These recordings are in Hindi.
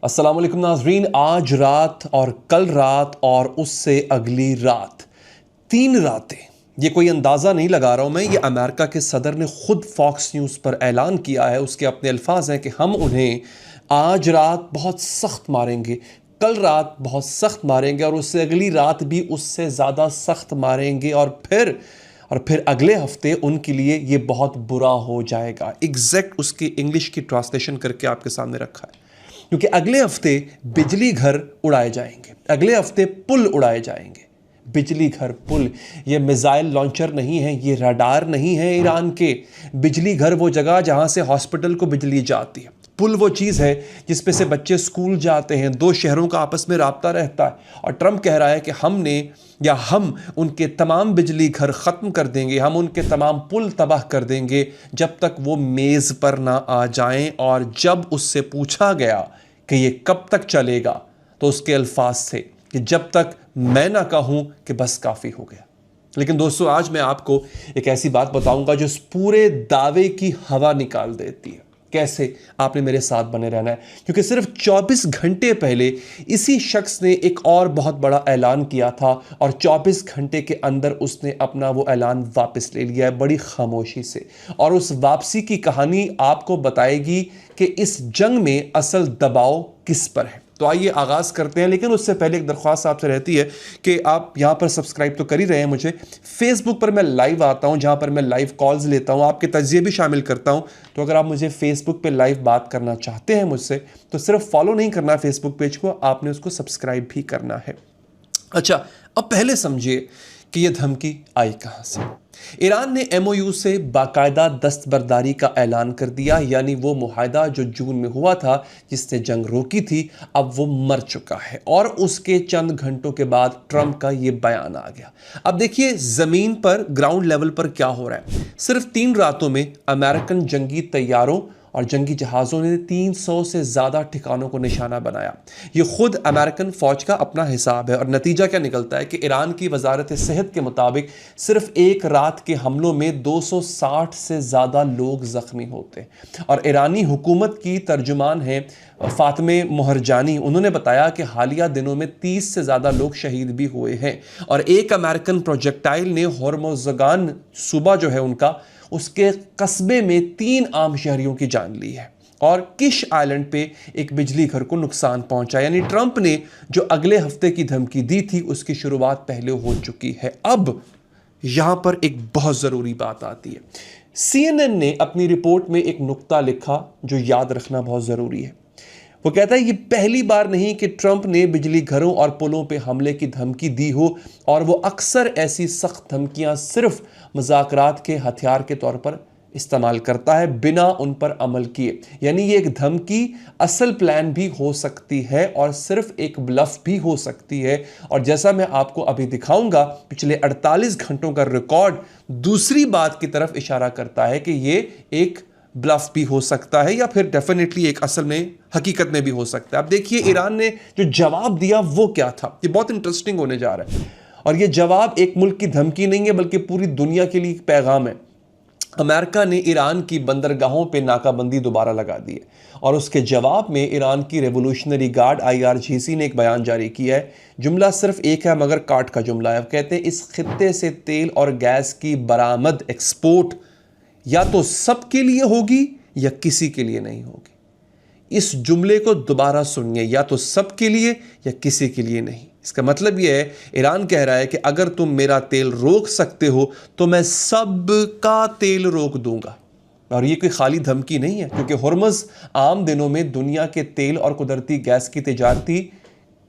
अस्सलाम वालेकुम नाज़रीन। आज रात और कल रात और उससे अगली रात 3 रातें, ये कोई अंदाज़ा नहीं लगा रहा हूँ मैं, ये अमेरिका के सदर ने ख़ुद फॉक्स न्यूज़ पर ऐलान किया है। उसके अपने अल्फाज हैं कि हम उन्हें आज रात बहुत सख्त मारेंगे, कल रात बहुत सख्त मारेंगे और उससे अगली रात भी उससे ज़्यादा सख्त मारेंगे और फिर अगले हफ्ते उनके लिए ये बहुत बुरा हो जाएगा। एग्जैक्ट उसकी इंग्लिश की ट्रांसलेशन करके आपके सामने रखा है, क्योंकि अगले हफ्ते बिजली घर उड़ाए जाएंगे, अगले हफ्ते पुल उड़ाए जाएंगे। बिजली घर पुल, ये मिसाइल लॉन्चर नहीं है, ये रडार नहीं है ईरान के। बिजली घर वो जगह जहां से हॉस्पिटल को बिजली जाती है, पुल वो चीज़ है जिस पे से बच्चे स्कूल जाते हैं, दो शहरों का आपस में राब्ता रहता है। और ट्रंप कह रहा है कि हम उनके तमाम बिजली घर ख़त्म कर देंगे, हम उनके तमाम पुल तबाह कर देंगे जब तक वो मेज़ पर ना आ जाएं। और जब उससे पूछा गया कि ये कब तक चलेगा, तो उसके अल्फाज थे कि जब तक मैं ना कहूँ कि बस काफ़ी हो गया। लेकिन दोस्तों, आज मैं आपको एक ऐसी बात बताऊंगा जो इस पूरे दावे की हवा निकाल देती है। कैसे? आपने मेरे साथ बने रहना है, क्योंकि सिर्फ 24 घंटे पहले इसी शख्स ने एक और बहुत बड़ा ऐलान किया था और 24 घंटे के अंदर उसने अपना वो ऐलान वापस ले लिया है बड़ी खामोशी से। और उस वापसी की कहानी आपको बताएगी कि इस जंग में असल दबाव किस पर है। तो आइए आगाज़ करते हैं, लेकिन उससे पहले एक दरख्वास्त आपसे रहती है कि आप यहाँ पर सब्सक्राइब तो कर ही रहे हैं मुझे। फेसबुक पर मैं लाइव आता हूँ, जहाँ पर मैं लाइव कॉल्स लेता हूँ, आपके तजिए भी शामिल करता हूँ। तो अगर आप मुझे फेसबुक पे लाइव बात करना चाहते हैं मुझसे, तो सिर्फ फॉलो नहीं करना फेसबुक पेज को, आपने उसको सब्सक्राइब भी करना है। अच्छा, अब पहले समझिए कि यह धमकी आई कहाँ से। ईरान ने MOU से बाकायदा दस्तबरदारी का ऐलान कर दिया, यानी वो मुआहदा जो जून में हुआ था जिसने जंग रोकी थी, अब वो मर चुका है। और उसके चंद घंटों के बाद ट्रंप का ये बयान आ गया। अब देखिए ज़मीन पर, ग्राउंड लेवल पर क्या हो रहा है। सिर्फ 3 रातों में अमेरिकन जंगी तैयारों और जंगी जहाज़ों ने 300 से ज़्यादा ठिकानों को निशाना बनाया। ये खुद अमेरिकन फ़ौज का अपना हिसाब है। और नतीजा क्या निकलता है कि ईरान की वजारत सेहत के मुताबिक सिर्फ एक रात के हमलों में 260 से ज़्यादा लोग ज़ख्मी होते हैं। और ईरानी हुकूमत की तर्जुमान है फातिमे मोहरजानी, उन्होंने बताया कि हालिया दिनों में 30 से ज़्यादा लोग शहीद भी हुए हैं। और एक अमेरिकन प्रोजेक्टाइल ने होर्मुज़गान सूबा जो है उनका, उसके कस्बे में 3 आम शहरियों की जान ली है। और किश आइलैंड पे एक बिजली घर को नुकसान पहुंचा। यानी ट्रंप ने जो अगले हफ्ते की धमकी दी थी, उसकी शुरुआत पहले हो चुकी है। अब यहां पर एक बहुत ज़रूरी बात आती है। CNN ने अपनी रिपोर्ट में एक नुक्ता लिखा जो याद रखना बहुत ज़रूरी है। वो कहता है ये पहली बार नहीं कि ट्रंप ने बिजली घरों और पुलों पे हमले की धमकी दी हो, और वो अक्सर ऐसी सख्त धमकियां सिर्फ मुज़ाकरात के हथियार के तौर पर इस्तेमाल करता है, बिना उन पर अमल किए। यानी ये एक धमकी असल प्लान भी हो सकती है और सिर्फ एक ब्लफ भी हो सकती है। और जैसा मैं आपको अभी दिखाऊंगा, पिछले 48 घंटों का रिकॉर्ड दूसरी बात की तरफ इशारा करता है कि ये एक ब्लफ भी हो सकता है या फिर डेफिनेटली एक असल में हकीकत में भी हो सकता है। अब देखिए ईरान ने जो जवाब दिया वो क्या था, ये बहुत इंटरेस्टिंग होने जा रहा है। और ये जवाब एक मुल्क की धमकी नहीं है, बल्कि पूरी दुनिया के लिए एक पैगाम है। अमेरिका ने ईरान की बंदरगाहों पे नाकाबंदी दोबारा लगा दी है, और उसके जवाब में ईरान की रेवोल्यूशनरी गार्ड IRGC ने एक बयान जारी किया है। जुमला सिर्फ एक है मगर काट का जुमला है। कहते हैं इस खित्ते से तेल और गैस की बरामद, एक्सपोर्ट या तो सबके लिए होगी या किसी के लिए नहीं होगी। इस जुमले को दोबारा सुनिए, या तो सबके लिए या किसी के लिए नहीं। इसका मतलब यह है, ईरान कह रहा है कि अगर तुम मेरा तेल रोक सकते हो तो मैं सबका तेल रोक दूंगा। और ये कोई खाली धमकी नहीं है, क्योंकि हुर्मुज़ आम दिनों में दुनिया के तेल और कुदरती गैस की तिजारती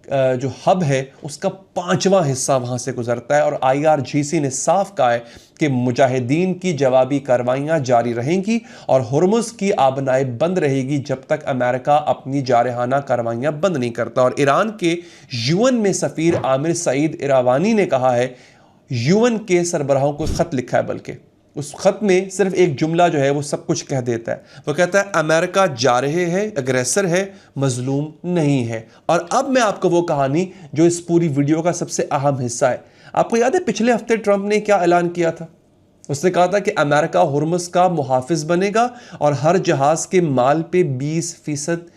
जो हब है उसका 5वां हिस्सा वहां से गुजरता है। और IRGC ने साफ कहा है कि मुजाहिदीन की जवाबी कार्रवाइयां जारी रहेंगी और हुर्मुज़ की आबनाई बंद रहेगी जब तक अमेरिका अपनी जारहाना कार्रवाइयां बंद नहीं करता। और ईरान के UN में सफ़ीर आमिर सईद इरावानी ने कहा है, UN के सरबराहों को ख़त लिखा है, बल्कि उस खत में सिर्फ एक जुमला जो है वो सब कुछ कह देता है। वो कहता है अमेरिका जा रहे हैं, अग्रेसर है, मजलूम नहीं है। और अब मैं आपको वो कहानी जो इस पूरी वीडियो का सबसे अहम हिस्सा है। आपको याद है पिछले हफ्ते ट्रंप ने क्या ऐलान किया था? उसने कहा था कि अमेरिका हुर्मुज़ का मुहाफिज बनेगा और हर जहाज के माल पे 20%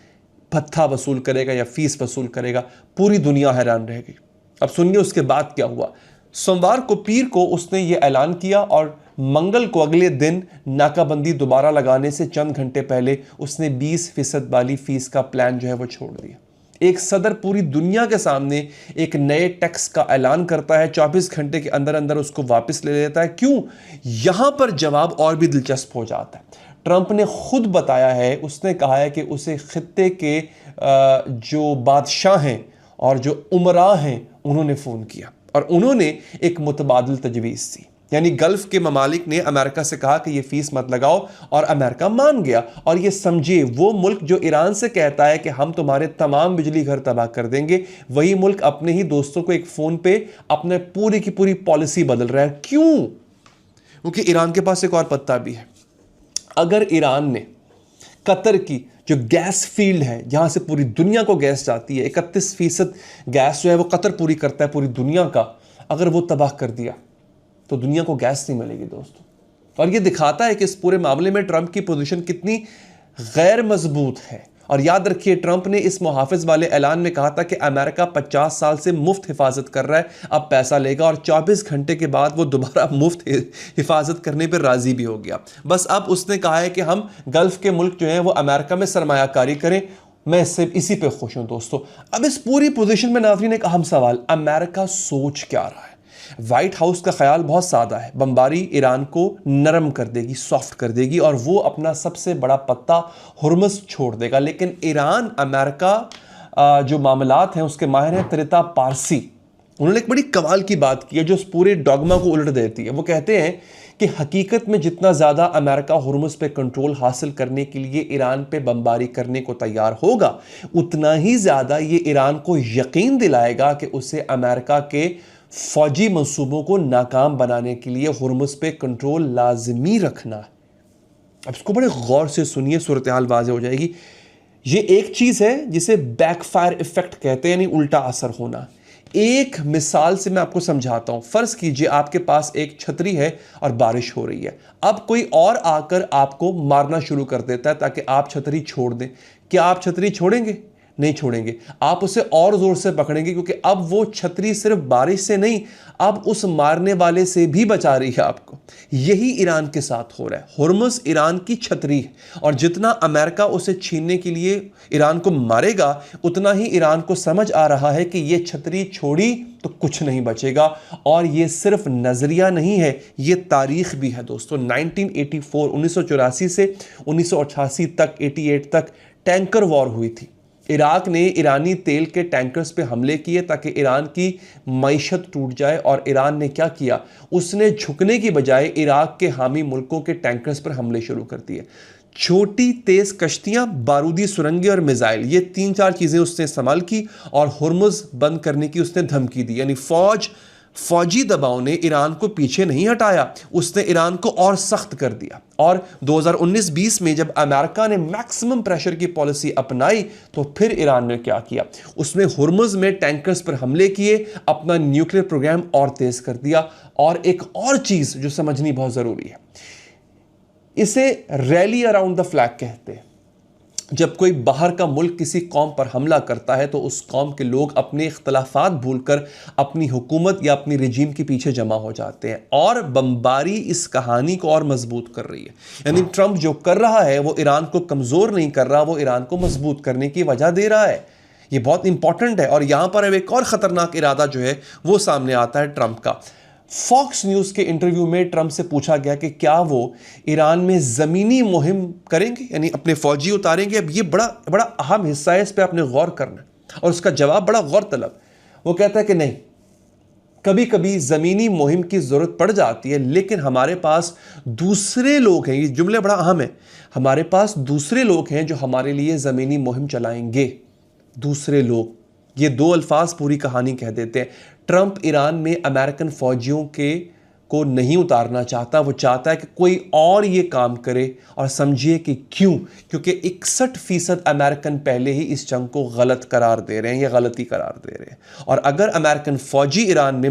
भत्ता वसूल करेगा या फीस वसूल करेगा। पूरी दुनिया हैरान रह गई। अब सुनिए उसके बाद क्या हुआ। सोमवार को, पीर को उसने ये ऐलान किया और मंगल को, अगले दिन, नाकाबंदी दोबारा लगाने से चंद घंटे पहले उसने 20% वाली फीस का प्लान जो है वो छोड़ दिया। एक सदर पूरी दुनिया के सामने एक नए टैक्स का ऐलान करता है, 24 घंटे के अंदर अंदर उसको वापस ले लेता है। क्यों? यहां पर जवाब और भी दिलचस्प हो जाता है। ट्रंप ने खुद बताया है, उसने कहा है कि उसे खित्ते के जो बादशाह हैं और जो उमरा हैं उन्होंने फ़ोन किया और उन्होंने एक मुतबादिल तजवीज़ दी। यानी गल्फ के ममालिक ने अमेरिका से कहा कि ये फीस मत लगाओ और अमेरिका मान गया। और ये समझिए, वो मुल्क जो ईरान से कहता है कि हम तुम्हारे तमाम बिजली घर तबाह कर देंगे, वही मुल्क अपने ही दोस्तों को एक फ़ोन पे अपने पूरी की पूरी पॉलिसी बदल रहा है। क्यों? क्योंकि ईरान के पास एक और पत्ता भी है। अगर ईरान ने कतर की जो गैस फील्ड है, जहां से पूरी दुनिया को गैस जाती है, 31% गैस जो है वो कतर पूरी करता है पूरी दुनिया का, अगर वो तबाह कर दिया तो दुनिया को गैस नहीं मिलेगी दोस्तों। और ये दिखाता है कि इस पूरे मामले में ट्रंप की पोजीशन कितनी गैर मजबूत है। और याद रखिए, ट्रंप ने इस मुहाफिज वाले ऐलान में कहा था कि अमेरिका 50 साल से मुफ्त हिफाजत कर रहा है, अब पैसा लेगा, और 24 घंटे के बाद वो दोबारा मुफ्त हिफाजत करने पर राजी भी हो गया। बस अब उसने कहा है कि हम गल्फ के मुल्क जो हैं वो अमेरिका में सरमायाकारी करें। मैं इसी पे खुश हूं दोस्तों। अब इस पूरी पोजीशन में नाज़रीन एक अहम सवाल, अमेरिका सोच क्या रहा है? व्हाइट हाउस का ख्याल बहुत सादा है, बमबारी ईरान को नरम कर देगी, सॉफ्ट कर देगी, और वो अपना सबसे बड़ा पत्ता हुर्मुज़ छोड़ देगा। लेकिन ईरान, अमेरिका जो मामलात हैं उसके माहिर हैं त्रिता पारसी, उन्होंने एक बड़ी कमाल की बात की है जो उस पूरे डॉगमा को उलट देती है। वो कहते हैं कि हकीकत में जितना ज़्यादा अमेरिका हुर्मुज़ पे कंट्रोल हासिल करने के लिए ईरान पे बमबारी करने को तैयार होगा, उतना ही ज़्यादा ये ईरान को यकीन दिलाएगा कि उसे अमेरिका के फौजी मंसूबों को नाकाम बनाने के लिए हुर्मुज़ पे कंट्रोल लाजमी रखना है। अब इसको बड़े गौर से सुनिए, सूरत हाल वाज़ेह हो जाएगी। ये एक चीज़ है जिसे बैकफायर इफेक्ट कहते हैं, यानी उल्टा असर होना। एक मिसाल से मैं आपको समझाता हूं। फर्ज कीजिए आपके पास एक छतरी है और बारिश हो रही है। अब कोई और आकर आपको मारना शुरू कर देता है ताकि आप छतरी छोड़ दें। क्या आप छतरी छोड़ेंगे? नहीं छोड़ेंगे। आप उसे और जोर से पकड़ेंगे, क्योंकि अब वो छतरी सिर्फ बारिश से नहीं, अब उस मारने वाले से भी बचा रही है आपको। यही ईरान के साथ हो रहा है। हुर्मुज़ ईरान की छतरी है, और जितना अमेरिका उसे छीनने के लिए ईरान को मारेगा, उतना ही ईरान को समझ आ रहा है कि ये छतरी छोड़ी तो कुछ नहीं बचेगा। और ये सिर्फ नजरिया नहीं है, ये तारीख भी है दोस्तों। 1984 से 1988 तक, 88 तक टैंकर वॉर हुई थी। इराक ने ईरानी तेल के टैंकर्स पे हमले किए ताकि ईरान की मईशत टूट जाए, और ईरान ने क्या किया? उसने झुकने की बजाय इराक के हामी मुल्कों के टैंकर्स पर हमले शुरू कर दिए। छोटी तेज कश्तियां, बारूदी सुरंगें और मिसाइल, ये 3-4 चीज़ें उसने इस्तेमाल की, और हुर्मुज़ बंद करने की उसने धमकी दी। यानी फौजी दबाव ने ईरान को पीछे नहीं हटाया, उसने ईरान को और सख्त कर दिया। और 2019-20 में जब अमेरिका ने मैक्सिमम प्रेशर की पॉलिसी अपनाई, तो फिर ईरान ने क्या किया? उसने हुर्मुज़ में टैंकर्स पर हमले किए, अपना न्यूक्लियर प्रोग्राम और तेज कर दिया। और एक और चीज़ जो समझनी बहुत ज़रूरी है, इसे रैली अराउंड द फ्लैग कहते हैं। जब कोई बाहर का मुल्क किसी कौम पर हमला करता है तो उस कौम के लोग अपने इख्तलाफात भूलकर अपनी हुकूमत या अपनी रिजीम के पीछे जमा हो जाते हैं, और बमबारी इस कहानी को और मजबूत कर रही है। यानी ट्रंप जो कर रहा है वो ईरान को कमज़ोर नहीं कर रहा, वो ईरान को मजबूत करने की वजह दे रहा है। ये बहुत इंपॉर्टेंट है। और यहां पर अब एक और ख़तरनाक इरादा जो है वो सामने आता है ट्रंप का। फॉक्स न्यूज़ के इंटरव्यू में ट्रंप से पूछा गया कि क्या वो ईरान में ज़मीनी मुहिम करेंगे, यानी अपने फौजी उतारेंगे। अब ये बड़ा अहम हिस्सा है, इस पर आपने गौर करना है। और उसका जवाब बड़ा गौर तलब। वो कहता है कि नहीं, कभी कभी ज़मीनी मुहिम की ज़रूरत पड़ जाती है, लेकिन हमारे पास दूसरे लोग हैं। ये जुमले बड़ा अहम है। हमारे पास दूसरे लोग हैं जो हमारे लिए ज़मीनी मुहिम चलाएंगे। दूसरे लोग, ये 2 अल्फाज पूरी कहानी कह देते हैं। ट्रंप ईरान में अमेरिकन फौजियों को नहीं उतारना चाहता, वो चाहता है कि कोई और ये काम करे। और समझिए कि क्यों, क्योंकि 61% अमेरिकन पहले ही इस जंग को गलत करार दे रहे हैं या गलती करार दे रहे हैं। और अगर अमेरिकन फौजी ईरान में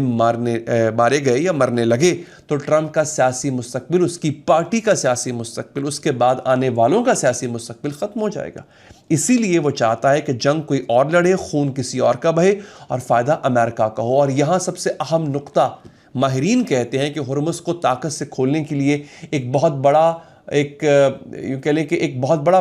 मारे गए या मरने लगे तो ट्रंप का सियासी मुस्तकबिल, उसकी पार्टी का सियासी मुस्तकबिल, उसके बाद आने वालों का सियासी मुस्तकबिल ख़त्म हो जाएगा। इसीलिए वो चाहता है कि जंग कोई और लड़े, खून किसी और का बहे और फ़ायदा अमेरिका का हो। और यहाँ सबसे अहम नुक्ता, माहिरीन कहते हैं कि हुर्मुज़ को ताकत से खोलने के लिए एक बहुत बड़ा, यूँ कह लें कि एक बहुत बड़ा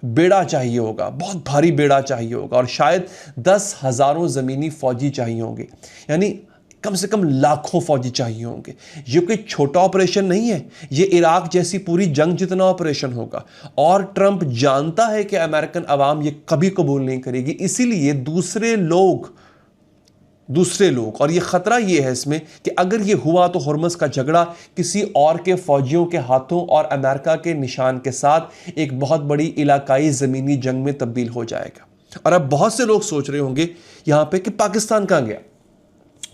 बेड़ा चाहिए होगा, बहुत भारी बेड़ा चाहिए होगा, और शायद 10,000 ज़मीनी फ़ौजी चाहिए होंगे, यानी कम से कम लाखों फौजी चाहिए होंगे। ये कोई छोटा ऑपरेशन नहीं है, ये इराक जैसी पूरी जंग जितना ऑपरेशन होगा। और ट्रंप जानता है कि अमेरिकन अवाम ये कभी कबूल नहीं करेगी, इसीलिए दूसरे लोग, और ये ख़तरा ये है इसमें कि अगर ये हुआ तो हुर्मुज़ का झगड़ा किसी और के फौजियों के हाथों और अमेरिका के निशान के साथ एक बहुत बड़ी इलाकाई ज़मीनी जंग में तब्दील हो जाएगा। और अब बहुत से लोग सोच रहे होंगे यहाँ पे कि पाकिस्तान कहाँ गया।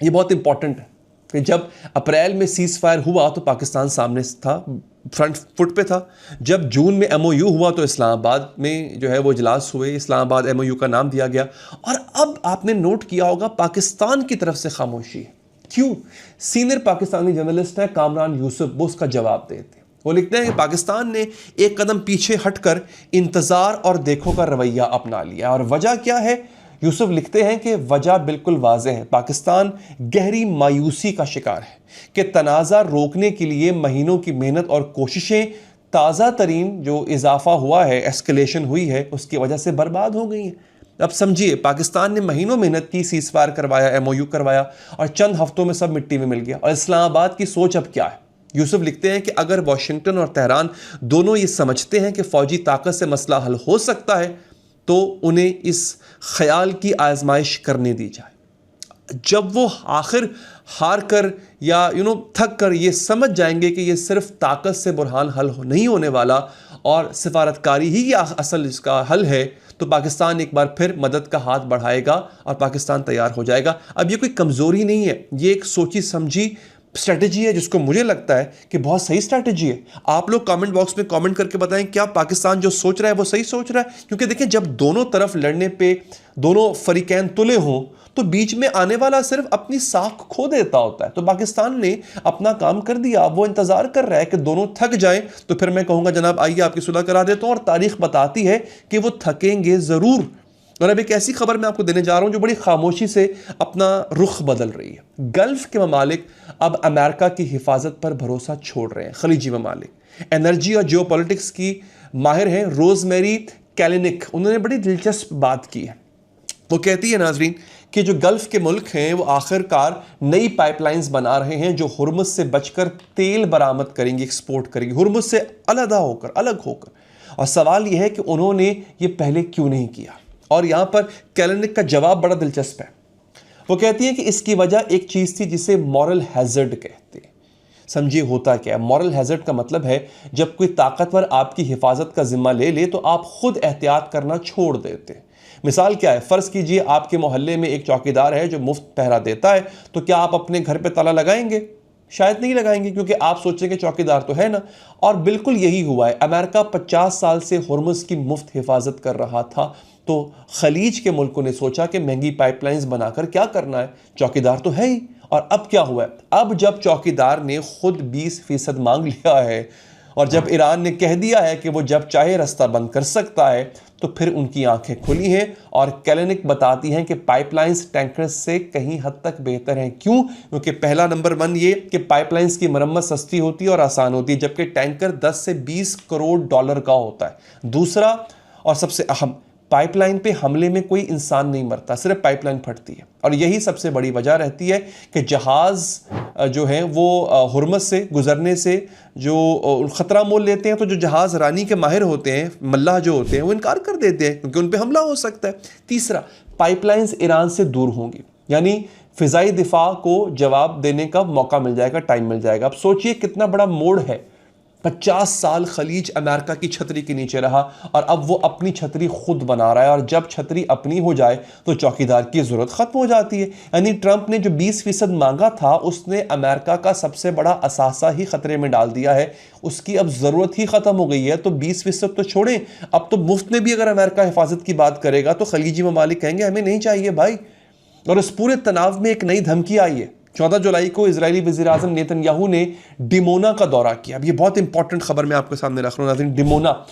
ये बहुत इंपॉर्टेंट है कि जब अप्रैल में सीज़ फायर हुआ तो पाकिस्तान सामने था, फ्रंट फुट पे था। जब जून में MOU हुआ तो इस्लामाबाद में जो है वो इजलास हुए, इस्लामाबाद MOU का नाम दिया गया। और अब आपने नोट किया होगा पाकिस्तान की तरफ से खामोशी है। क्यों? सीनियर पाकिस्तानी जर्नलिस्ट है कामरान यूसुफ, वो उसका जवाब देते हैं। वो लिखते हैं कि पाकिस्तान ने एक कदम पीछे हटकर इंतज़ार और देखो का रवैया अपना लिया। और वजह क्या है? यूसुफ लिखते हैं कि वजह बिल्कुल वाज़ेह है। पाकिस्तान गहरी मायूसी का शिकार है कि तनाज़ा रोकने के लिए महीनों की मेहनत और कोशिशें ताज़ा तरीन जो इजाफा हुआ है, एस्केलेशन हुई है, उसकी वजह से बर्बाद हो गई हैं। अब समझिए, पाकिस्तान ने महीनों मेहनत की, सीज़ फायर करवाया, MOU करवाया, और चंद हफ्तों में सब मिट्टी में मिल गया। और इस्लामाबाद की सोच अब क्या है? यूसुफ लिखते हैं कि अगर वाशिंगटन और तेहरान दोनों ये समझते हैं कि फ़ौजी ताकत से मसला हल हो सकता है तो उन्हें इस ख्याल की आजमाइश करने दी जाए। जब वो आखिर हार कर या थक कर ये समझ जाएंगे कि ये सिर्फ ताकत से बुरहान हल नहीं होने वाला और सिफारतकारी ही असल इसका हल है, तो पाकिस्तान एक बार फिर मदद का हाथ बढ़ाएगा और पाकिस्तान तैयार हो जाएगा। अब ये कोई कमज़ोरी नहीं है, ये एक सोची समझी स्ट्रैटेजी है जिसको मुझे लगता है कि बहुत सही स्ट्रैटेजी है। आप लोग कमेंट बॉक्स में कमेंट करके बताएं क्या पाकिस्तान जो सोच रहा है वो सही सोच रहा है। क्योंकि देखिए, जब दोनों तरफ लड़ने पे दोनों फरीकैन तुले हों तो बीच में आने वाला सिर्फ अपनी साख खो देता होता है। तो पाकिस्तान ने अपना काम कर दिया, वो इंतजार कर रहा है कि दोनों थक जाएं तो फिर मैं कहूँगा जनाब आइए आपकी सुलह करा देता हूँ। और तारीख बताती है कि वो थकेंगे ज़रूर। और अब एक ऐसी खबर मैं आपको देने जा रहा हूं जो बड़ी खामोशी से अपना रुख बदल रही है। गल्फ के ममालिक अब अमेरिका की हिफाजत पर भरोसा छोड़ रहे हैं। खलीजी ममालिक एनर्जी और जियोपॉलिटिक्स की माहिर हैं रोजमेरी कैलिनिक, उन्होंने बड़ी दिलचस्प बात की है। वो कहती है नाजरीन कि जो गल्फ के मुल्क हैं वो आखिरकार नई पाइपलाइंस बना रहे हैं जो हुर्मुज़ से बचकर तेल बरामद करेंगी, एक्सपोर्ट करेंगी, हुर्मुज़ से अलग होकर। और सवाल यह है कि उन्होंने ये पहले क्यों नहीं किया। और यहां पर कैलिनिक का जवाब बड़ा दिलचस्प है। वो कहती है कि इसकी वजह एक चीज़ थी जिसे मॉरल हैजर्ड कहते हैं। समझिए होता क्या है मॉरल हैजर्ड का मतलब है जब कोई ताकतवर आपकी हिफाजत का जिम्मा ले ले तो आप खुद एहतियात करना छोड़ देते हैं। मिसाल क्या है? फ़र्ज़ कीजिए आपके मोहल्ले में एक चौकीदार है जो मुफ्त पहरा देता है, तो क्या आप अपने घर पे ताला लगाएंगे? शायद नहीं लगाएंगे, क्योंकि आप सोचेंगे चौकीदार तो है ना। और बिल्कुल यही हुआ है। अमेरिका 50 साल से हुर्मुज़ की मुफ्त हिफाजत कर रहा था, तो खलीज के मुल्कों ने सोचा कि महंगी पाइपलाइंस बनाकर क्या करना है, चौकीदार तो है ही। और अब क्या हुआ है? अब जब चौकीदार ने खुद 20% मांग लिया है और जब ईरान ने कह दिया है कि वो जब चाहे रास्ता बंद कर सकता है, तो फिर उनकी आंखें खुली हैं। और कैलिनिक बताती हैं कि पाइपलाइंस टैंकर्स से कहीं हद तक बेहतर हैं। क्यों? क्योंकि पहला नंबर 1 ये कि पाइपलाइंस की मरम्मत सस्ती होती है और आसान होती है, जबकि टैंकर 10 से 20 करोड़ डॉलर का होता है। दूसरा और सबसे अहम, पाइपलाइन पे हमले में कोई इंसान नहीं मरता, सिर्फ पाइपलाइन फटती है। और यही सबसे बड़ी वजह रहती है कि जहाज़ जो है वो हुर्मुज़ से गुजरने से जो ख़तरा मोल लेते हैं, तो जो जहाज़ रानी के माहिर होते हैं, मल्लाह जो होते हैं, वो इनकार कर देते हैं क्योंकि उन पर हमला हो सकता है। तीसरा, पाइपलाइंस ईरान से दूर होंगी, यानी फ़िज़ाई दिफा को जवाब देने का मौका मिल जाएगा, टाइम मिल जाएगा। अब सोचिए कितना बड़ा मोड़ है। 50 साल खलीज अमेरिका की छतरी के नीचे रहा और अब वो अपनी छतरी खुद बना रहा है, और जब छतरी अपनी हो जाए तो चौकीदार की जरूरत खत्म हो जाती है। यानी ट्रंप ने जो 20% मांगा था उसने अमेरिका का सबसे बड़ा असासा ही खतरे में डाल दिया है, उसकी अब जरूरत ही खत्म हो गई है। तो 20% तो छोड़ें, अब तो मुफ्त में भी अगर अमेरिका हिफाजत की बात करेगा तो खलीजी ममालिक कहेंगे हमें नहीं चाहिए भाई। और इस पूरे तनाव में एक नई धमकी आई है। 14 जुलाई को इजरायली वज़ीर-ए-आज़म नेतन्याहू ने डिमोना का दौरा किया। अब ये बहुत इंपॉर्टेंट खबर मैं आपके सामने रख रहा हूं नाज़रीन।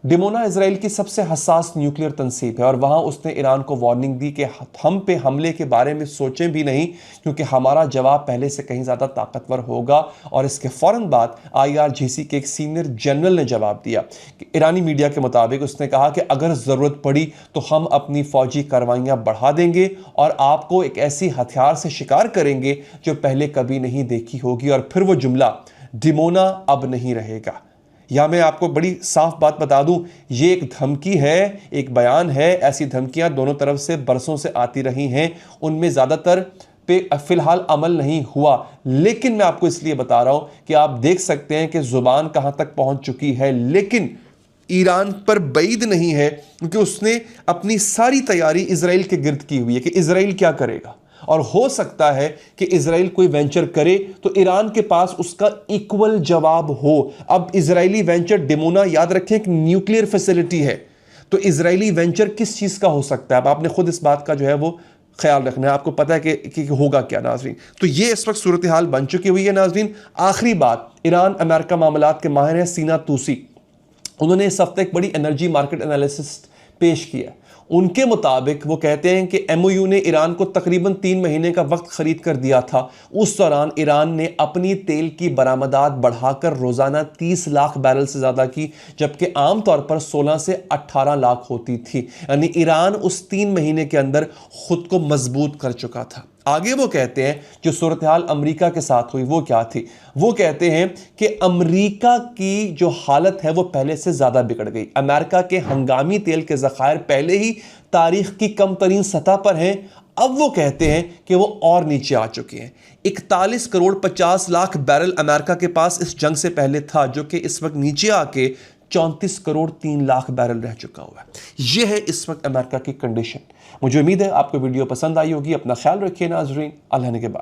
डिमोना इजराइल की सबसे हसास न्यूक्लियर तंसीब है, और वहां उसने ईरान को वार्निंग दी कि हम पे हमले के बारे में सोचें भी नहीं, क्योंकि हमारा जवाब पहले से कहीं ज़्यादा ताकतवर होगा। और इसके फ़ौरन बाद IRGC के एक सीनियर जनरल ने जवाब दिया कि ईरानी मीडिया के मुताबिक उसने कहा कि अगर ज़रूरत पड़ी तो हम अपनी फ़ौजी कार्रवाइयाँ बढ़ा देंगे और आपको एक ऐसी हथियार से शिकार करेंगे जो पहले कभी नहीं देखी होगी। और फिर वो जुमला, डिमोना अब नहीं रहेगा। या मैं आपको बड़ी साफ बात बता दूं, ये एक धमकी है, एक बयान है। ऐसी धमकियां दोनों तरफ से बरसों से आती रही हैं, उनमें ज़्यादातर पे फिलहाल अमल नहीं हुआ। लेकिन मैं आपको इसलिए बता रहा हूं कि आप देख सकते हैं कि जुबान कहां तक पहुंच चुकी है, लेकिन ईरान पर बैद नहीं है, क्योंकि उसने अपनी सारी तैयारी इजराइल के गिर्द की हुई है कि इजराइल क्या करेगा। और हो सकता है कि इजराइल कोई वेंचर करे तो ईरान के पास उसका इक्वल जवाब हो। अब इजरायली वेंचर डिमोना, याद रखें, एक न्यूक्लियर फैसिलिटी है, तो इजरायली वेंचर किस चीज का हो सकता है? अब आपने खुद इस बात का जो है वो ख्याल रखना है, आपको पता है कि होगा क्या नाजरीन। तो ये इस वक्त सूरत हाल बन चुकी हुई है नाजरीन। आखिरी बात, ईरान अमेरिका मामलात के माहिर हैं सीना तूसी, उन्होंने इस हफ्ते एक बड़ी एनर्जी मार्केट एनालिसिस पेश किया। उनके मुताबिक वो कहते हैं कि MOU ने ईरान को तकरीबन 3 महीने का वक्त खरीद कर दिया था। उस दौरान ईरान ने अपनी तेल की बरामदात बढ़ाकर रोजाना 30 लाख बैरल से ज्यादा की, जबकि आमतौर पर 16 से 18 लाख होती थी। यानी ईरान उस 3 महीने के अंदर खुद को मजबूत कर चुका था। आगे वो कहते हैं जो सूरत हाल अमरीका के साथ हुई वो क्या थी। वो कहते हैं कि अमरीका की जो हालत है वो पहले से ज्यादा बिगड़ गई। अमेरिका के हंगामी तेल के ज़खायर पहले ही तारीख की कम तरीन सतह पर हैं, अब वो कहते हैं कि वो और नीचे आ चुके हैं। 41 करोड़ 50 लाख बैरल अमेरिका के पास इस जंग से पहले था, जो कि इस वक्त नीचे आके 34 करोड़ 3 लाख बैरल रह चुका हुआ है। यह है इस वक्त अमेरिका की कंडीशन। मुझे उम्मीद है आपको वीडियो पसंद आई होगी। अपना ख्याल रखिए नाजरीन, अल्लाह ने के बाद।